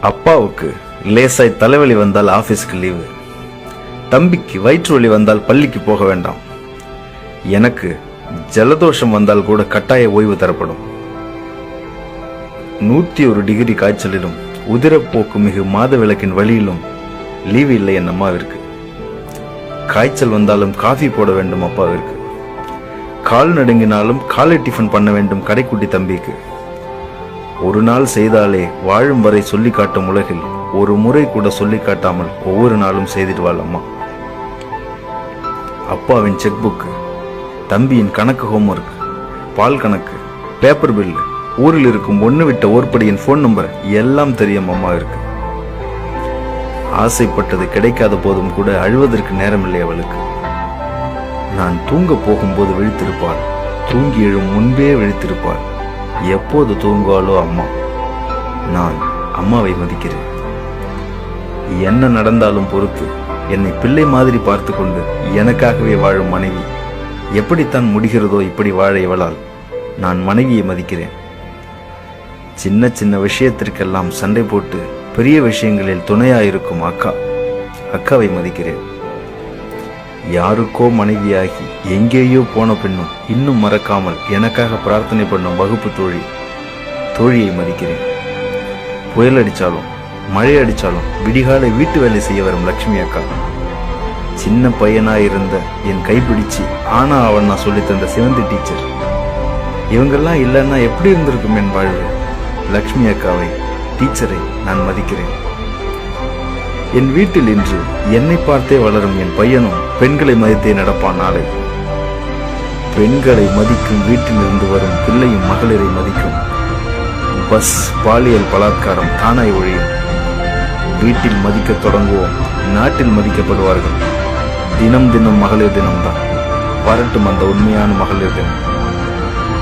அப்பாவுக்கு லேசாய் தலைவலி வந்தால் ஆபீஸ்க்கு லீவு, தம்பிக்கு வயிற்று வலி வந்தால் பள்ளிக்கு போக வேண்டாம், எனக்கு ஜலதோஷம் வந்தால் கூட கட்டாய ஓய்வு தரப்படும். 101 டிகிரி காய்ச்சலிலும் உதிரப்போக்கு மிகு மாத விளக்கின் வழியிலும் லீவு இல்லை என் அம்மாவிற்கு. காய்ச்சல் வந்தாலும் காஃபி போட வேண்டும் அப்பாவிற்கு. கால் நடுங்கினாலும் காலை டிஃபன் பண்ண வேண்டும் கடைக்குட்டி தம்பிக்கு. ஒரு நாள் செய்தாலே வாழும் வரை சொல்லி காட்டும் உலகில் ஒரு முறை கூட சொல்லி காட்டாமல் ஒவ்வொரு நாளும் செய்திடுவாள் அம்மா. அப்பாவின் செக் புக்கு, தம்பியின் கணக்கு ஹோம்ஒர்க், பால் கணக்கு, பேப்பர் பில்லு, ஊரில் இருக்கும் ஒன்று விட்ட ஓர்படியின் போன் நம்பர் எல்லாம் தெரியும் அம்மாவிற்கு. ஆசைப்பட்டது கிடைக்காத போதும் கூட அழுவதற்கு நேரமில்லை அவளுக்கு. நான் தூங்க போகும்போது விழித்திருப்பாள், தூங்கி எழும் முன்பே விழித்திருப்பாள். எப்போது தூங்குவாளோ அம்மா. நான் அம்மாவை மதிக்கிறேன். என்ன நடந்தாலும் பொறுத்து என்னை பிள்ளை மாதிரி பார்த்து கொண்டு எனக்காகவே வாழும் மனைவி எப்படித்தான் முடிகிறதோ இப்படி வாழ இவளால் நான் மனைவியை மதிக்கிறேன். சின்ன சின்ன விஷயத்திற்கெல்லாம் சண்டை போட்டு பெரிய விஷயங்களில் துணையாயிருக்கும் அக்காவை மதிக்கிறேன். யாருக்கோ மனைவியாகி எங்கேயோ போன பின்னும் இன்னும் மறக்காமல் எனக்காக பிரார்த்தனை பண்ணும் வகுப்பு தோழியை மதிக்கிறேன். புயல் அடிச்சாலும் மழை அடிச்சாலும் விடிகாலை வீட்டு வேலை செய்ய வரும் லட்சுமி அக்கா. சின்ன பையனாயிருந்த என் கைப்பிடிச்சு ஆனா அவன் நான் சொல்லி தந்த சிவந்தி டீச்சர். இவங்கெல்லாம் இல்லைன்னா எப்படி இருந்திருக்கும் என் வாழ்வு. லட்சுமி அக்காவை, டீச்சரை நான் மதிக்கிறேன். என் வீட்டில் இன்று என்னை பார்த்தே வளரும் என் பையனும் பெண்களை மதித்தே நடப்பான் நாளை. பெண்களை மதிக்கும் வீட்டில் இருந்து வரும் பிள்ளையும் மகளிரை மதிக்கும். பஸ் பாலியல் பலாத்காரம் தானாய் ஒழியும். வீட்டில் மதிக்க தொடங்குவோம், நாட்டில் மதிக்கப்படுவார்கள். தினம் தினம் மகளிர் தினம்தான். வரட்டும் அந்த உண்மையான மகளிர் தினம்.